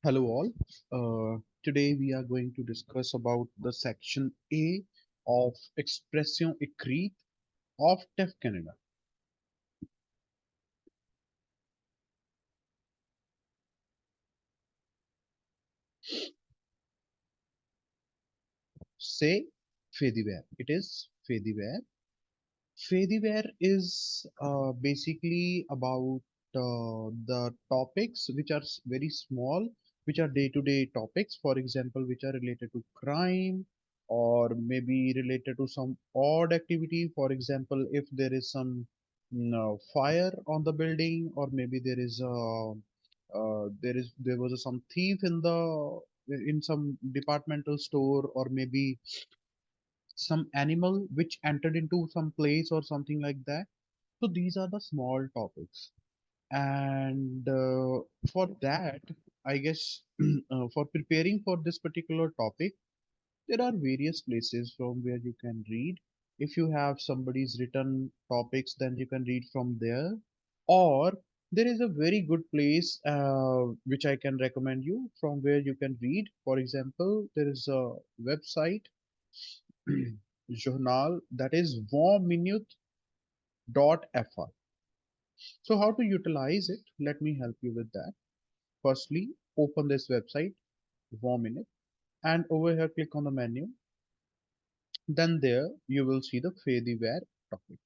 Hello all. Today we are going to discuss about the section A of expression écrite of TEF Canada. Say fait divers. It is fait divers. Fait divers is basically about the topics which are very small, which are day-to-day topics. For example, which are related to crime or maybe related to some odd activity. For example, if there is some fire on the building, or maybe there was some thief in some departmental store, or maybe some animal which entered into some place or something like that. So these are the small topics. And for that, I guess for preparing for this particular topic, there are various places from where you can read. If you have somebody's written topics, then you can read from there. Or there is a very good place which I can recommend you from where you can read. For example, there is a website journal that is 20minutes.fr. So how to utilize it? Let me help you with that. Firstly, open this website, 1 minute, and over here click on the menu. Then there you will see the Fediware topic.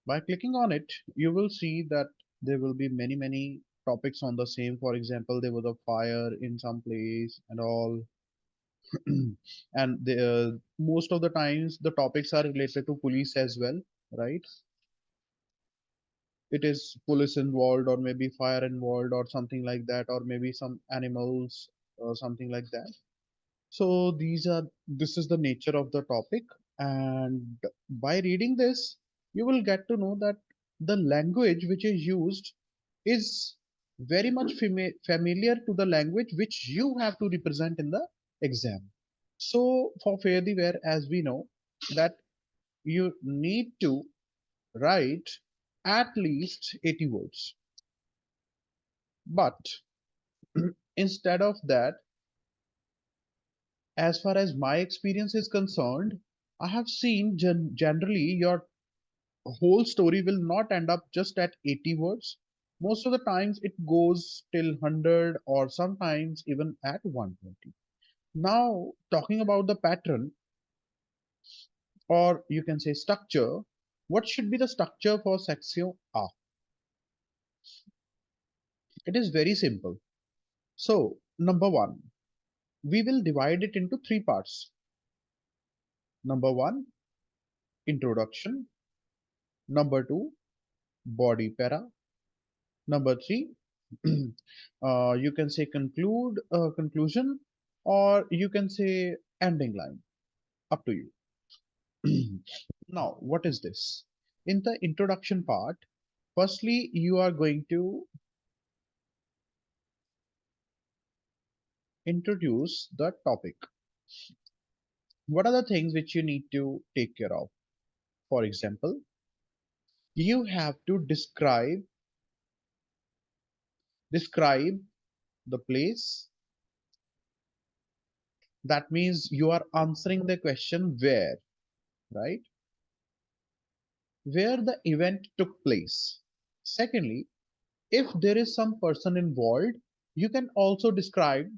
By clicking on it, you will see that there will be many topics on the same. For example, there was a fire in some place and all. And most of the times the topics are related to police as well, right? It is police involved, or maybe fire involved, or something like that, or maybe some animals or something like that. So this is the nature of the topic. And by reading this, you will get to know that the language which is used is very much familiar to the language which you have to represent in the exam. So for fairly where, as we know that you need to write at least 80 words. But instead of that, as far as my experience is concerned, I have seen generally your whole story will not end up just at 80 words. Most of the times it goes till 100, or sometimes even at 120. Now, talking about the pattern, or you can say structure, what should be the structure for section A? It is very simple. So, number one, we will divide it into three parts. Number one, introduction. Number two, body para. Number three, you can say conclusion, or you can say ending line. Up to you. Now, what is this? In the introduction part, firstly, you are going to introduce the topic. What are the things which you need to take care of? For example, you have to describe the place. That means you are answering the question where, right? Where the event took place. Secondly, if there is some person involved, you can also describe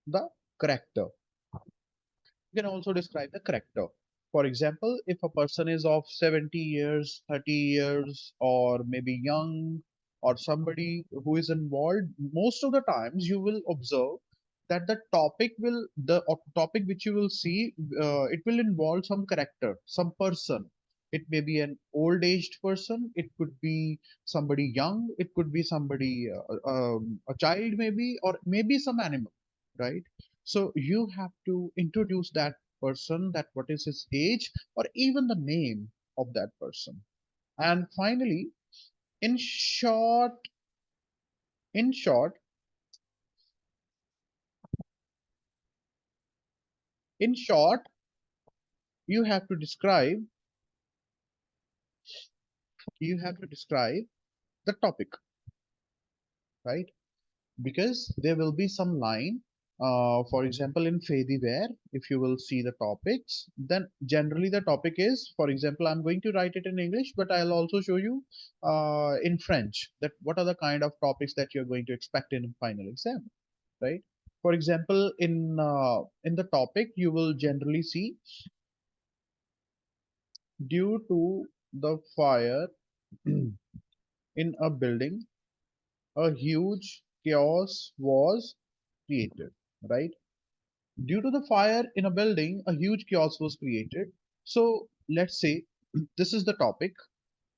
the character. You can also describe the character. For example, if a person is of 70 years, 30 years, or maybe young, or somebody who is involved, most of the times you will observe that the topic which you will see, it will involve some character, some person. It may be an old aged person, it could be somebody young, it could be somebody, a child maybe, or maybe some animal, right? So you have to introduce that person, that what is his age, or even the name of that person. And finally, in short, in short, in short, you have to describe the topic, right? because there will be some line. For example, in Faits Divers, if you will see the topics, then generally the topic is, for example, I'm going to write it in English, but I'll also show you in French that what are the kind of topics that you're going to expect in final exam, right? For example, in the topic, you will generally see due to the fire in a building, a huge chaos was created, right? Due to the fire in a building, a huge chaos was created. So let's say this is the topic,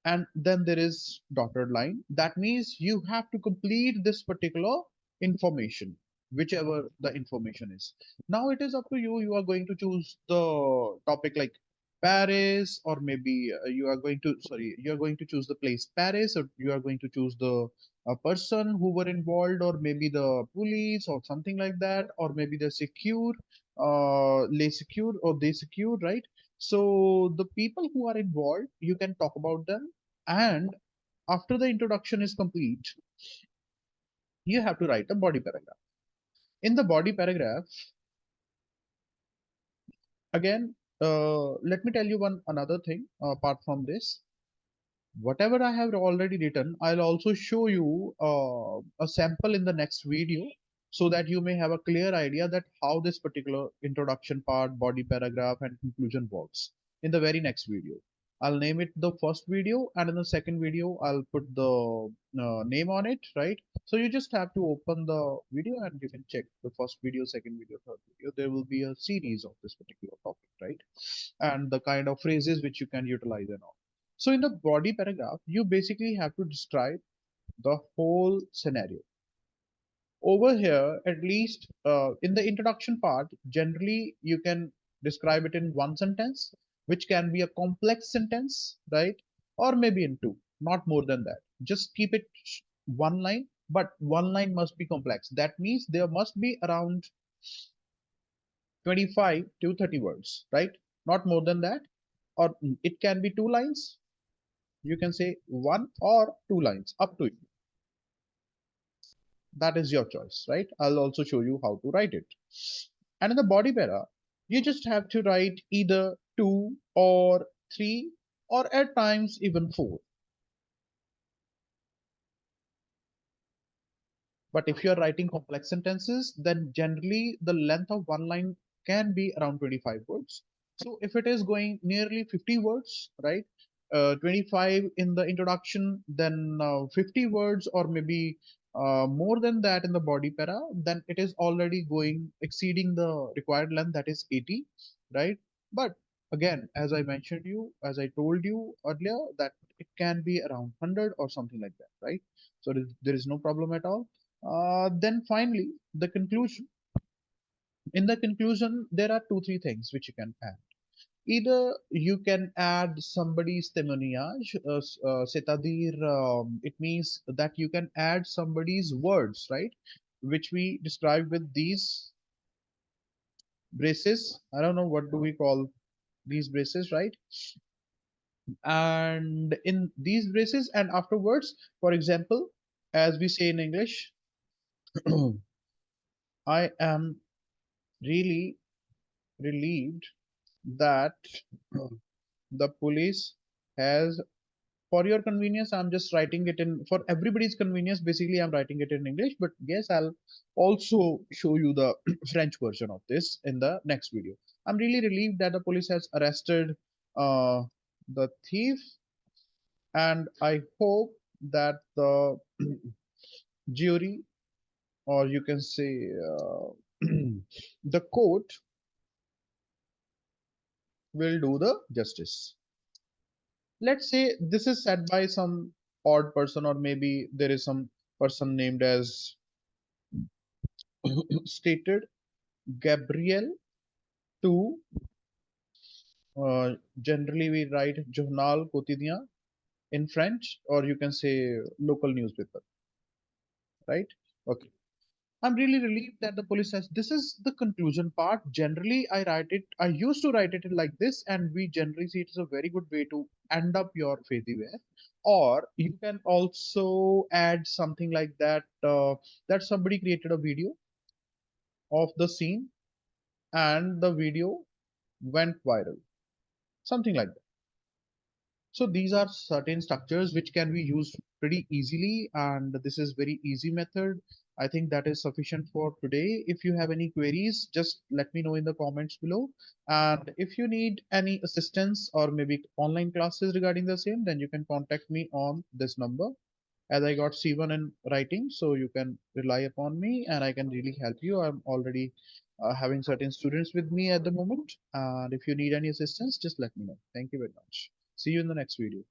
and then there is dotted line. That means you have to complete this particular information, whichever the information is. Now it is up to you. You are going to choose the topic like Paris, or maybe you are going to, sorry, you are going to choose the place Paris, or you are going to choose the person who were involved, or maybe the police, or something like that, or maybe the secure, les secure, or they secure, right? So the people who are involved, you can talk about them, and after the introduction is complete, you have to write a body paragraph. In the body paragraph, again, let me tell you one another thing apart from this. Whatever I have already written, I'll also show you a sample in the next video so that you may have a clear idea that how this particular introduction part, body paragraph, and conclusion works in the very next video. I'll name it the first video, and in the second video, I'll put the name on it, right? So you just have to open the video and you can check the first video, second video, third video. There will be a series of this particular topic, right? And the kind of phrases which you can utilize and all. So in the body paragraph, you basically have to describe the whole scenario. Over here, at least in the introduction part, generally you can describe it in one sentence, which can be a complex sentence, right? Or maybe in two, not more than that. Just keep it one line, but one line must be complex. That means there must be around 25 to 30 words, right? Not more than that. Or it can be two lines, you can say one or two lines, up to you. That is your choice, right? I'll also show you how to write it. And in the body para, you just have to write either two or three, or at times even four. But if you're writing complex sentences, then generally the length of one line can be around 25 words. So if it is going nearly 50 words, right? 25 in the introduction, then 50 words, or maybe more than that in the body para, then it is already going exceeding the required length, that is 80, right? But again, as I mentioned you, as I told you earlier, that it can be around 100 or something like that, right? So there is no problem at all. Then finally, the conclusion. In the conclusion, there are two, three things which you can add. Either you can add somebody's témoignage, c'est-à-dire, it means that you can add somebody's words, right? Which we describe with these braces. I don't know what do we call these braces, right? And in these braces, and afterwards, for example, as we say in English, I am really relieved that the police has, for your convenience, I'm just writing it in, for everybody's convenience, basically I'm writing it in English, but yes, I'll also show you the French version of this in the next video. I'm really relieved that the police has arrested uh, the thief, and I hope that the jury, or you can say the court, will do the justice. Let's say this is said by some odd person, or maybe there is some person named as stated Gabriel to, generally we write journal quotidien in French, or you can say local newspaper, right? Okay. I'm really relieved that the police says this is the conclusion part. Generally, I used to write it like this, and we generally see it as a very good way to end up your Fediware. Or you can also add something like that, that somebody created a video of the scene and the video went viral, something like that. So these are certain structures which can be used pretty easily, and this is very easy method. I think that is sufficient for today. If you have any queries, just let me know in the comments below. And if you need any assistance or maybe online classes regarding the same, then you can contact me on this number. As I got C1 in writing, so you can rely upon me and I can really help you. I'm already having certain students with me at the moment. And if you need any assistance, just let me know. Thank you very much. See you in the next video.